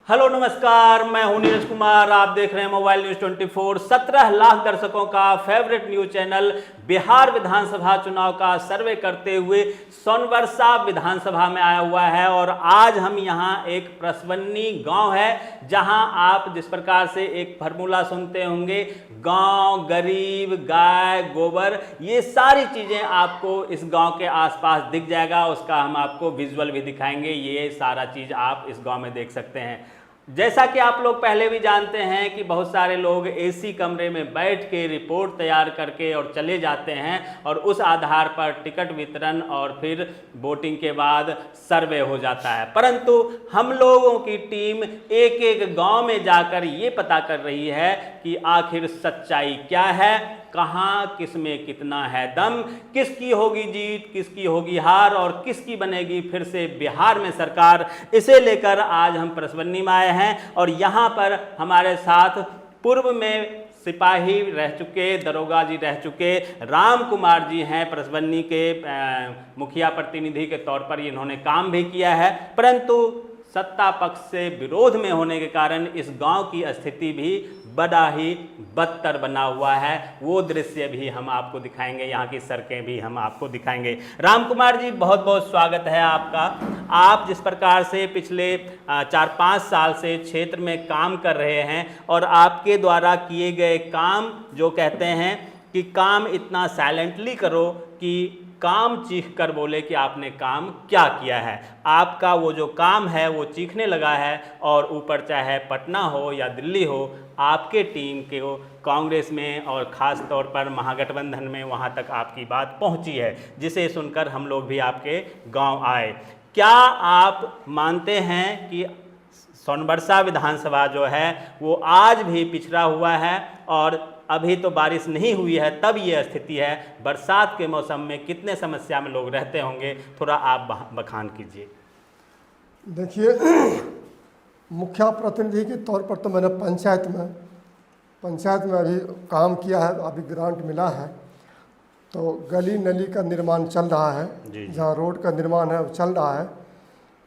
Hello नमस्कार, मैं हूं नीरज कुमार। आप देख रहे हैं मोबाइल न्यूज 24। 17 लाख दर्शकों का फेवरेट न्यूज चैनल बिहार विधानसभा चुनाव का सर्वे करते हुए सोनबरसा विधानसभा में आया हुआ है। और आज हम यहां एक प्रसवन्नी गांव है, जहां आप जिस प्रकार से एक फार्मूला सुनते होंगे, गांव, गरीब, गाय, गोबर, ये सारी चीजें आपको इस गांव के आसपास दिख जाएगा। उसका हम आपको विजुअल भी दिखाएंगे। ये सारा चीज आप इस गांव में देख सकते हैं। जैसा कि आप लोग पहले भी जानते हैं कि बहुत सारे लोग एसी कमरे में बैठ के रिपोर्ट तैयार करके और चले जाते हैं, और उस आधार पर टिकट वितरण और फिर वोटिंग के बाद सर्वे हो जाता है। परंतु हम लोगों की टीम एक एक गांव में जाकर ये पता कर रही है कि आखिर सच्चाई क्या है, कहाँ किस में कितना है दम, किसकी होगी जीत, किसकी होगी हार, और किसकी बनेगी फिर से बिहार में सरकार। इसे लेकर आज हम प्रसवन्नी में आए हैं। और यहाँ पर हमारे साथ पूर्व में सिपाही रह चुके, दरोगा जी रह चुके राम कुमार जी हैं। प्रसवन्नी के मुखिया प्रतिनिधि के तौर पर इन्होंने काम भी किया है, परंतु सत्ता पक्ष से विरोध में होने के कारण इस गांव की स्थिति भी बड़ा ही बदतर बना हुआ है। वो दृश्य भी हम आपको दिखाएंगे, यहाँ की सड़कें भी हम आपको दिखाएंगे। राम कुमार जी, बहुत बहुत स्वागत है आपका। आप जिस प्रकार से पिछले 4-5 साल से क्षेत्र में काम कर रहे हैं, और आपके द्वारा किए गए काम जो कहते हैं कि काम इतना साइलेंटली करो कि काम चीख कर बोले कि आपने काम क्या किया है। आपका वो जो काम है वो चीखने लगा है, और ऊपर चाहे पटना हो या दिल्ली हो, आपके टीम के कांग्रेस में और ख़ास तौर पर महागठबंधन में वहाँ तक आपकी बात पहुँची है, जिसे सुनकर हम लोग भी आपके गांव आए। क्या आप मानते हैं कि सोनबरसा विधानसभा जो है वो आज भी पिछड़ा हुआ है, और अभी तो बारिश नहीं हुई है तब ये स्थिति है, बरसात के मौसम में कितने समस्या में लोग रहते होंगे, थोड़ा आप बखान कीजिए। देखिए, मुखिया प्रतिनिधि के तौर पर तो मैंने पंचायत में अभी काम किया है, अभी ग्रांट मिला है। तो गली नली का निर्माण चल रहा है, जहाँ रोड का निर्माण है वो चल रहा है।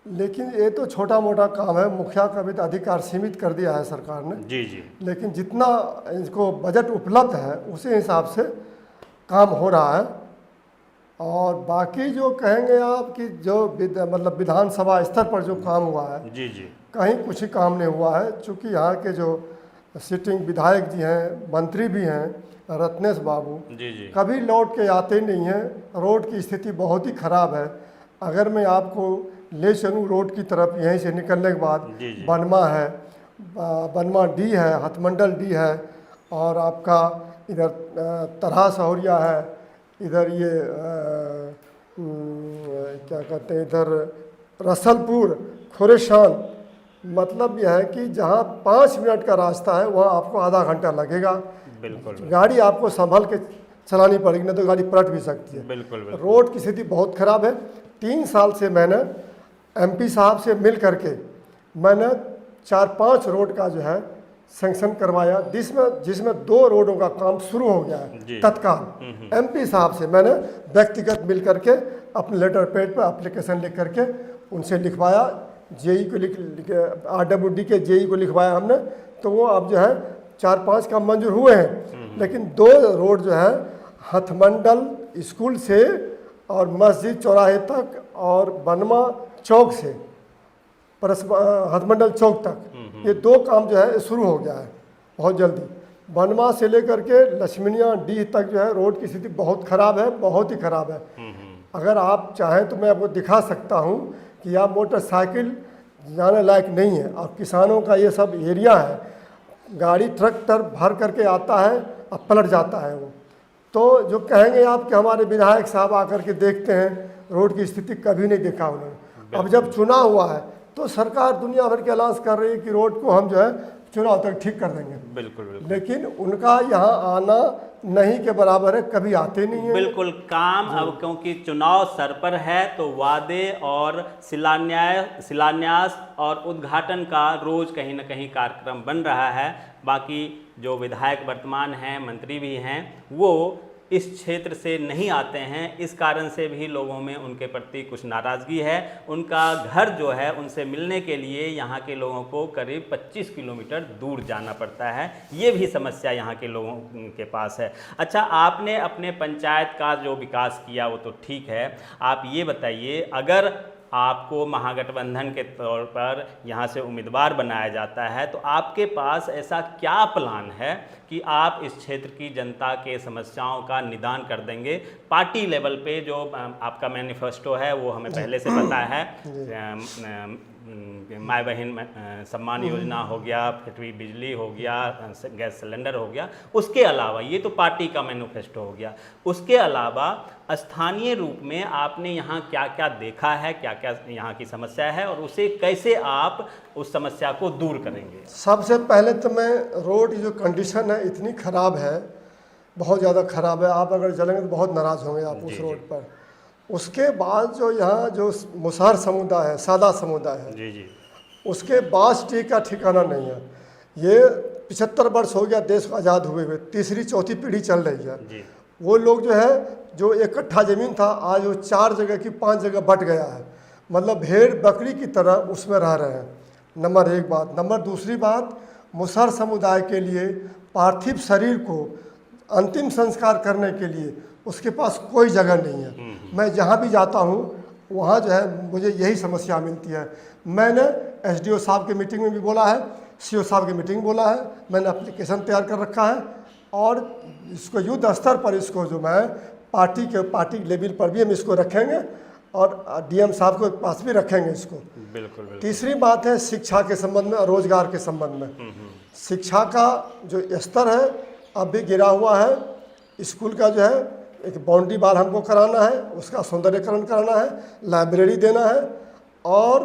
लेकिन ये तो छोटा मोटा काम है, मुखिया का भी तो अधिकार सीमित कर दिया है सरकार ने। जी। लेकिन जितना इसको बजट उपलब्ध है उसी हिसाब से काम हो रहा है। और बाकी जो कहेंगे आप कि जो मतलब विधानसभा स्तर पर जो काम हुआ है, कहीं कुछ ही काम नहीं हुआ है। चूँकि यहाँ के जो सिटिंग विधायक जी हैं, मंत्री भी हैं, रत्नेश बाबू, कभी लौट के आते नहीं हैं। रोड की स्थिति बहुत ही ख़राब है। अगर मैं आपको ले चलूँ रोड की तरफ, यहीं से निकलने के बाद बनवा है, बनवा डी है, हथमंडल डी है, और आपका इधर तरहा सहौरिया है, इधर ये क्या कहते हैं, इधर रसलपुर, खोरेशान। मतलब यह है कि जहाँ 5 मिनट का रास्ता है वहाँ आपको आधा घंटा लगेगा। बिल्कुल। गाड़ी आपको संभल के चलानी पड़ेगी, नहीं तो गाड़ी पलट भी सकती है। बिल्कुल। रोड की स्थिति बहुत ख़राब है। 3 साल से मैंने एमपी साहब से मिल करके मैंने 4-5 रोड का जो है सैंक्शन करवाया, जिसमें 2 रोडों का काम शुरू हो गया है तत्काल। एमपी साहब से मैंने व्यक्तिगत मिल करके अपने लेटर पैड पर एप्लीकेशन लिख करके उनसे लिखवाया, जेई को RWD के जेई को लिखवाया हमने। तो वो अब जो है 4-5 काम मंजूर हुए हैं। लेकिन 2 रोड जो है हथमंडल स्कूल से और मस्जिद चौराहे तक, और बनवा चौक से हथमंडल चौक तक, ये 2 काम जो है शुरू हो गया है बहुत जल्दी। बनवा से लेकर के लक्ष्मीनिया डी तक जो है रोड की स्थिति बहुत ख़राब है, बहुत ही ख़राब है। अगर आप चाहें तो मैं आपको दिखा सकता हूँ कि आप मोटरसाइकिल जाने लायक नहीं है। और किसानों का ये सब एरिया है, गाड़ी ट्रक भर करके आता है और पलट जाता है वो। तो जो कहेंगे आप कि हमारे विधायक साहब आकर के देखते हैं, रोड की स्थिति कभी नहीं देखा उन्होंने। अब जब चुनाव हुआ है तो सरकार दुनिया भर के ऐलान कर रही है कि रोड को हम जो है चुनाव तक ठीक कर देंगे। बिल्कुल। लेकिन उनका यहाँ आना नहीं के बराबर है, कभी आते नहीं है। बिल्कुल। काम अब क्योंकि चुनाव सर पर है, तो वादे और शिलान्यास और उद्घाटन का रोज कहीं ना कहीं कार्यक्रम बन रहा है। बाकी जो विधायक वर्तमान हैं, मंत्री भी हैं, वो इस क्षेत्र से नहीं आते हैं, इस कारण से भी लोगों में उनके प्रति कुछ नाराज़गी है। उनका घर जो है उनसे मिलने के लिए यहाँ के लोगों को करीब 25 किलोमीटर दूर जाना पड़ता है। ये भी समस्या यहाँ के लोगों के पास है। अच्छा, आपने अपने पंचायत का जो विकास किया वो तो ठीक है, आप ये बताइए, अगर आपको महागठबंधन के तौर पर यहाँ से उम्मीदवार बनाया जाता है तो आपके पास ऐसा क्या प्लान है कि आप इस क्षेत्र की जनता के समस्याओं का निदान कर देंगे? पार्टी लेवल पे जो आपका मैनिफेस्टो है वो हमें पहले से पता है, माय बहन सम्मान योजना हो गया, फ्री बिजली हो गया, गैस सिलेंडर हो गया, उसके अलावा ये तो पार्टी का मैनिफेस्टो हो गया। उसके अलावा स्थानीय रूप में आपने यहाँ क्या क्या देखा है, क्या क्या यहाँ की समस्या है और उसे कैसे आप उस समस्या को दूर करेंगे? सबसे पहले तो मैं रोड की जो कंडीशन है इतनी ख़राब है, बहुत ज़्यादा ख़राब है। आप अगर चलेंगे तो बहुत नाराज़ होंगे आप उस रोड पर। उसके बाद जो यहाँ जो मुसहर समुदाय है, सादा समुदाय है, जी जी, उसके बास टी का ठिकाना नहीं है। ये 75 वर्ष हो गया देश को आज़ाद हुए हुए, तीसरी चौथी पीढ़ी चल रही है जी। वो लोग जो है, जो एक कट्ठा ज़मीन था आज वो 4 जगह की 5 जगह बट गया है। मतलब भेड़ बकरी की तरह उसमें रह रहे हैं। नंबर 1 बात। नंबर दूसरी बात, मुसहर समुदाय के लिए पार्थिव शरीर को अंतिम संस्कार करने के लिए उसके पास कोई जगह नहीं है। मैं जहाँ भी जाता हूँ वहाँ जो है मुझे यही समस्या मिलती है। मैंने एसडीओ साहब की मीटिंग में भी बोला है, सीओ साहब की मीटिंग बोला है, मैंने एप्लीकेशन तैयार कर रखा है और इसको युद्ध स्तर पर इसको जो मैं पार्टी लेवल पर भी हम इसको रखेंगे और डीएम साहब के पास भी रखेंगे इसको। बिल्कुल बिल्कुल। तीसरी बात है शिक्षा के संबंध में और रोजगार के संबंध में। शिक्षा का जो स्तर है अब भी गिरा हुआ है। स्कूल का जो है एक बाउंड्री वाल हमको कराना है, उसका सौंदर्यकरण कराना है, लाइब्रेरी देना है और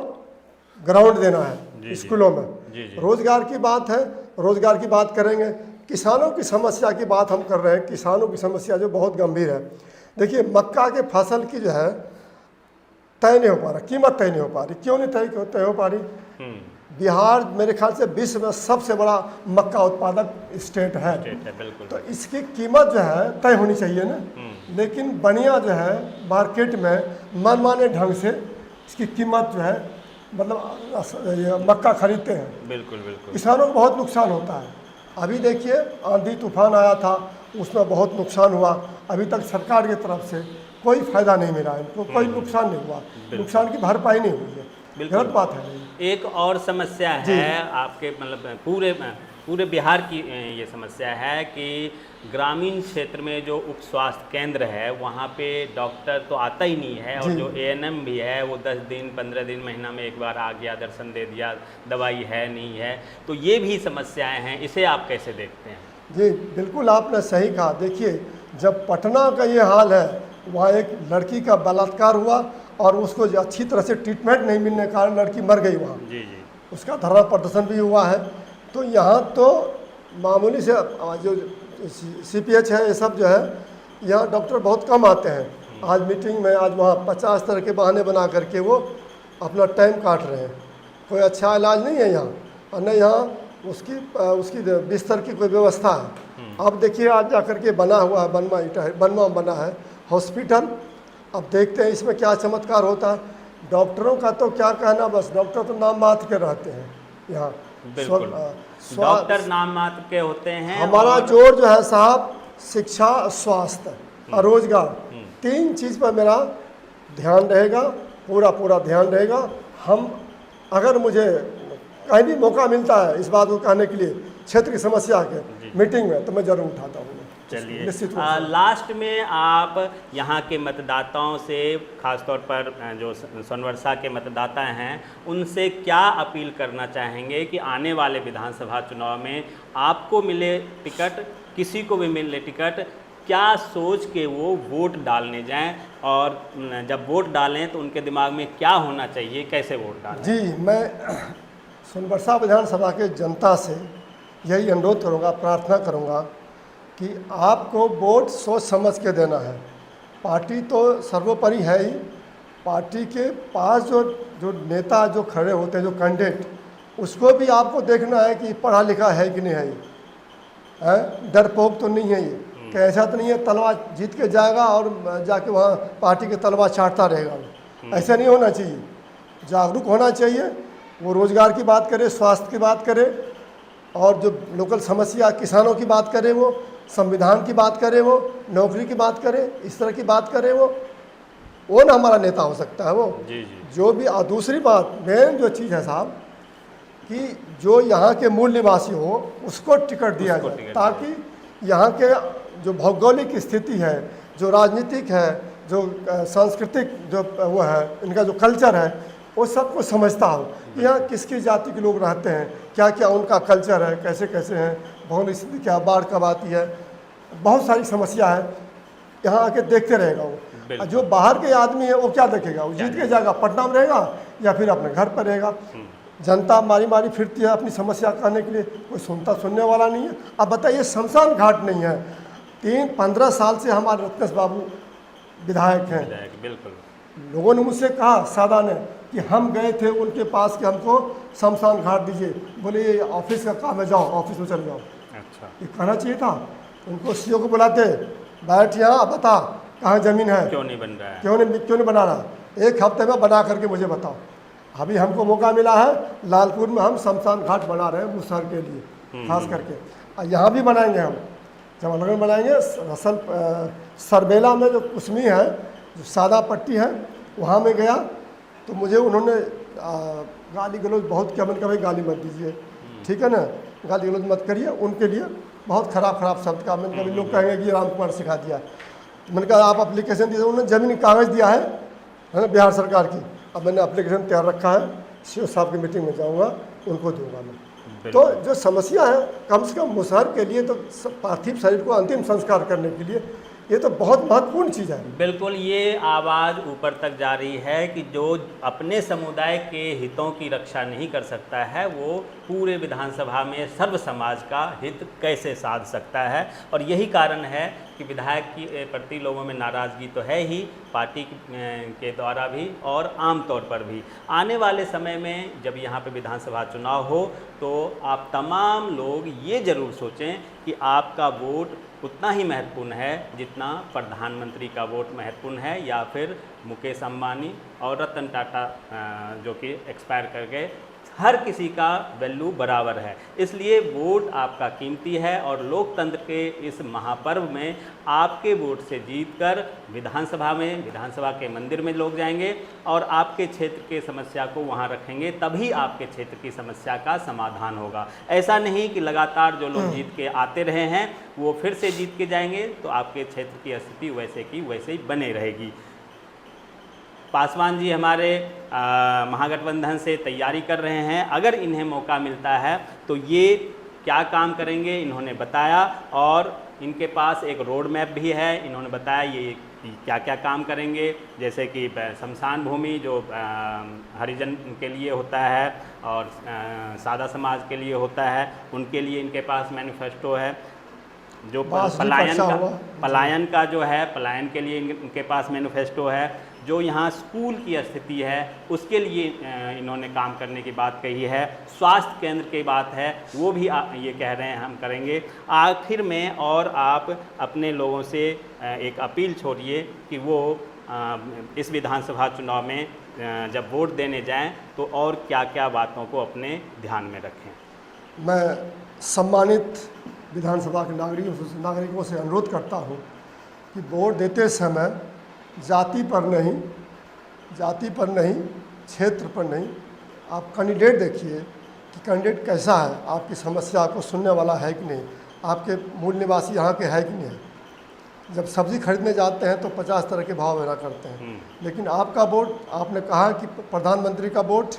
ग्राउंड देना है स्कूलों में। जी। रोजगार की बात है, रोजगार की बात करेंगे। किसानों की समस्या की बात हम कर रहे हैं। किसानों की समस्या जो बहुत गंभीर है। देखिए, मक्का के फसल की जो है तय नहीं हो पा रहा, कीमत तय नहीं हो पा रही। क्यों नहीं तय हो पा रही? बिहार मेरे ख्याल से विश्व में सबसे बड़ा मक्का उत्पादक स्टेट है। बिल्कुल। तो इसकी कीमत जो है तय होनी चाहिए ना। लेकिन बनिया जो है मार्केट में मनमाने ढंग से इसकी कीमत जो है, मतलब मक्का खरीदते हैं। बिल्कुल बिल्कुल। किसानों को बहुत नुकसान होता है। अभी देखिए आंधी तूफान आया था, उसमें बहुत नुकसान हुआ। अभी तक सरकार की तरफ से कोई फायदा नहीं मिला है, इनको कोई नुकसान नहीं हुआ, नुकसान की भरपाई नहीं हुई है। गलत बात है। एक और समस्या है आपके, मतलब पूरे बिहार की ये समस्या है कि ग्रामीण क्षेत्र में जो उप स्वास्थ्य केंद्र है वहाँ पे डॉक्टर तो आता ही नहीं है और जो एएनएम भी है वो 10 दिन 15 दिन महीना में एक बार आ गया, दर्शन दे दिया, दवाई है नहीं है। तो ये भी समस्याएं हैं, इसे आप कैसे देखते हैं? जी बिल्कुल, आपने सही कहा। देखिए, जब पटना का ये हाल है, वहाँ एक लड़की का बलात्कार हुआ और उसको अच्छी तरह से ट्रीटमेंट नहीं मिलने के कारण लड़की मर गई वहाँ। जी जी। उसका धरना प्रदर्शन भी हुआ है। तो यहाँ तो मामूली से जो सीपीएच है ये सब जो है, यहाँ डॉक्टर बहुत कम आते हैं। आज मीटिंग में आज वहाँ 50 तरह के बहाने बना करके वो अपना टाइम काट रहे हैं। कोई अच्छा इलाज नहीं है यहाँ, और न यहाँ उसकी बिस्तर की कोई व्यवस्था है। अब देखिए आज जा कर के बना हुआ है, बनवा बना है हॉस्पिटल। अब देखते हैं इसमें क्या चमत्कार होता है। डॉक्टरों का तो क्या कहना, बस डॉक्टर तो नाम मात्र के रहते हैं यहाँ। बिल्कुल, डॉक्टर नाम मात्र के होते हैं। हमारा जोर जो है साहब, शिक्षा, स्वास्थ्य और रोजगार, 3 चीज़ पर मेरा ध्यान रहेगा, पूरा ध्यान रहेगा। हम अगर मुझे कहीं भी मौका मिलता है इस बात को कहने के लिए क्षेत्र की समस्या के मीटिंग में, तो मैं जरूर उठाता हूँ। चलिए, लास्ट में आप यहाँ के मतदाताओं से, खासतौर पर जो सोनवर्षा के मतदाता हैं, उनसे क्या अपील करना चाहेंगे कि आने वाले विधानसभा चुनाव में आपको मिले टिकट, किसी को भी मिले टिकट, क्या सोच के वो वोट डालने जाएं, और जब वोट डालें तो उनके दिमाग में क्या होना चाहिए, कैसे वोट डालें? जी, मैं सोनवर्षा विधानसभा के जनता से यही अनुरोध करूँगा, प्रार्थना करूँगा कि आपको वोट सोच समझ के देना है। पार्टी तो सर्वोपरि है ही, पार्टी के पास जो नेता जो खड़े होते हैं, जो कैंडिडेट, उसको भी आपको देखना है कि पढ़ा लिखा है कि नहीं है, डरपोक तो नहीं है ये। कि ऐसा तो नहीं है तलवा जीत के जाएगा और जाके वहाँ पार्टी के तलवा चाटता रहेगा वो, ऐसा नहीं होना चाहिए। जागरूक होना चाहिए, वो रोज़गार की बात करे, स्वास्थ्य की बात करे, और जो लोकल समस्या किसानों की बात करे, वो संविधान की बात करे, वो नौकरी की बात करे, इस तरह की बात करे, वो ना हमारा नेता हो सकता है वो। जी जी। जो भी और दूसरी बात मेन जो चीज़ है साहब कि जो यहाँ के मूल निवासी हो उसको टिकट दिया उसको जाए, टिकट ताकि यहाँ के जो भौगोलिक स्थिति है, जो राजनीतिक है, जो सांस्कृतिक जो वो है, इनका जो कल्चर है, वो सब कुछ समझता हो। यहाँ किसकी जाति के लोग रहते हैं, क्या क्या उनका कल्चर है, कैसे कैसे हैं, भौगोलिक स्थिति क्या, बाढ़ कब आती है, बहुत सारी समस्या है, यहाँ आके देखते रहेगा वो। और जो बाहर के आदमी है वो क्या देखेगा, वो जीत के जाएगा, पटना में रहेगा या फिर अपने घर पर रहेगा। जनता मारी मारी फिरती है अपनी समस्या कहने के लिए, कोई सुनने वाला नहीं है। अब बताइए, शमशान घाट नहीं है, 15 साल से हमारे रत्नेश बाबू विधायक हैं। बिल्कुल। लोगों ने मुझसे कहा, सादा ने, कि हम गए थे उनके पास कि हमको शमशान घाट दीजिए, बोले ये ऑफिस का काम है, जाओ ऑफिस में चले जाओ। अच्छा, ये कहना चाहिए था उनको। सीओ को बुलाते, बैठ यहाँ बता कहाँ ज़मीन है, क्यों नहीं बन रहा है, क्यों नहीं बना रहा, एक हफ्ते में बना करके मुझे बताओ। अभी हमको मौका मिला है, लालपुर में हम शमशान घाट बना रहे हैं मुसहर के लिए खास करके, और यहाँ भी बनाएंगे हम, जमालगढ़ में बनाएंगे। असल सरबेला में जो कुसमी है, जो सादा पट्टी है, वहाँ में गया तो मुझे उन्होंने गाली गलौज बहुत किया। मैंने कहा भाई गाली मत दीजिए, ठीक है ना, गाली गलौज मत करिए। उनके लिए बहुत खराब शब्द का, मैंने कहा लोग कहेंगे कि राम कुमार सिखा दिया। मैंने कहा आप एप्लीकेशन दीजिए, उन्होंने ज़मीन कागज़ दिया है ना बिहार सरकार की। अब मैंने एप्लीकेशन तैयार रखा है, सीओ साहब की मीटिंग में जाऊंगा, उनको दूंगा मैं। तो जो समस्या है, कम से कम मुसहर के लिए तो पार्थिव शरीर को अंतिम संस्कार करने के लिए ये तो बहुत महत्वपूर्ण चीज़ है। बिल्कुल, ये आवाज़ ऊपर तक जा रही है कि जो अपने समुदाय के हितों की रक्षा नहीं कर सकता है, वो पूरे विधानसभा में सर्व समाज का हित कैसे साध सकता है। और यही कारण है कि विधायक के प्रति लोगों में नाराज़गी तो है ही, पार्टी के द्वारा भी और आम तौर पर भी। आने वाले समय में जब यहाँ पे विधानसभा चुनाव हो तो आप तमाम लोग ये ज़रूर सोचें कि आपका वोट उतना ही महत्वपूर्ण है जितना प्रधानमंत्री का वोट महत्वपूर्ण है, या फिर मुकेश अंबानी और रतन टाटा जो कि एक्सपायर कर गए, हर किसी का वैल्यू बराबर है। इसलिए वोट आपका कीमती है, और लोकतंत्र के इस महापर्व में आपके वोट से जीतकर विधानसभा के मंदिर में लोग जाएंगे और आपके क्षेत्र के समस्या को वहां रखेंगे, तभी आपके क्षेत्र की समस्या का समाधान होगा। ऐसा नहीं कि लगातार जो लोग जीत के आते रहे हैं वो फिर से जीत के जाएंगे तो आपके क्षेत्र की स्थिति वैसे की वैसे ही बने रहेगी। पासवान जी हमारे महागठबंधन से तैयारी कर रहे हैं, अगर इन्हें मौका मिलता है तो ये क्या काम करेंगे इन्होंने बताया, और इनके पास एक रोड मैप भी है। इन्होंने बताया ये क्या क्या काम करेंगे, जैसे कि शमशान भूमि जो हरिजन के लिए होता है और सादा समाज के लिए होता है, उनके लिए इनके पास मैनिफेस्टो है। जो पलायन का जो है, पलायन के लिए इनके पास मैनिफेस्टो है। जो यहाँ स्कूल की स्थिति है उसके लिए इन्होंने काम करने की बात कही है। स्वास्थ्य केंद्र की बात है, वो भी ये कह रहे हैं हम करेंगे। आखिर में और आप अपने लोगों से एक अपील छोड़िए कि वो इस विधानसभा चुनाव में जब वोट देने जाएं तो और क्या क्या बातों को अपने ध्यान में रखें। मैं सम्मानित विधानसभा के नागरिकों से अनुरोध करता हूं कि वोट देते समय जाति पर नहीं, क्षेत्र पर नहीं, आप कैंडिडेट देखिए कि कैंडिडेट कैसा है, आपकी समस्या को सुनने वाला है कि नहीं, आपके मूल निवासी यहाँ के है कि नहीं। जब सब्ज़ी खरीदने जाते हैं तो 50 तरह के भाव मेरा करते हैं, लेकिन आपका वोट, आपने कहा कि प्रधानमंत्री का वोट,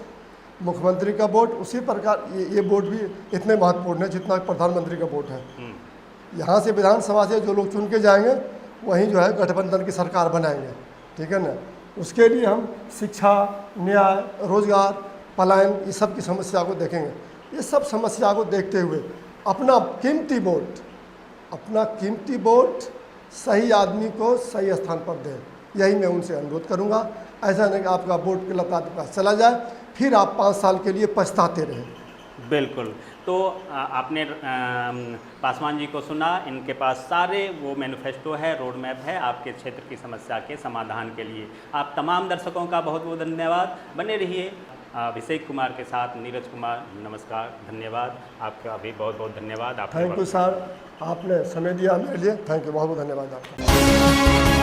मुख्यमंत्री का वोट, उसी प्रकार ये वोट भी इतने महत्वपूर्ण है जितना प्रधानमंत्री का वोट है। यहाँ से विधानसभा से जो लोग चुन के जाएंगे वहीं जो है गठबंधन की सरकार बनाएंगे, ठीक है ना। उसके लिए हम शिक्षा, न्याय, रोजगार, पलायन, ये सब की समस्या को देखेंगे। ये सब समस्या को देखते हुए अपना कीमती वोट सही आदमी को सही स्थान पर दें, यही मैं उनसे अनुरोध करूँगा। ऐसा नहीं कि आपका वोट के लताद पास चला जाए, फिर आप 5 साल के लिए पछताते रहें। बिल्कुल। तो आपने पासवान जी को सुना, इनके पास सारे वो मैनिफेस्टो है, रोड मैप है आपके क्षेत्र की समस्या के समाधान के लिए। आप तमाम दर्शकों का बहुत बहुत धन्यवाद। बने रहिए अभिषेक कुमार के साथ। नीरज कुमार, नमस्कार, धन्यवाद। आपका भी बहुत बहुत धन्यवाद। थैंक यू सर, आपने समय दिया मेरे लिए। थैंक यू, बहुत बहुत धन्यवाद आपका।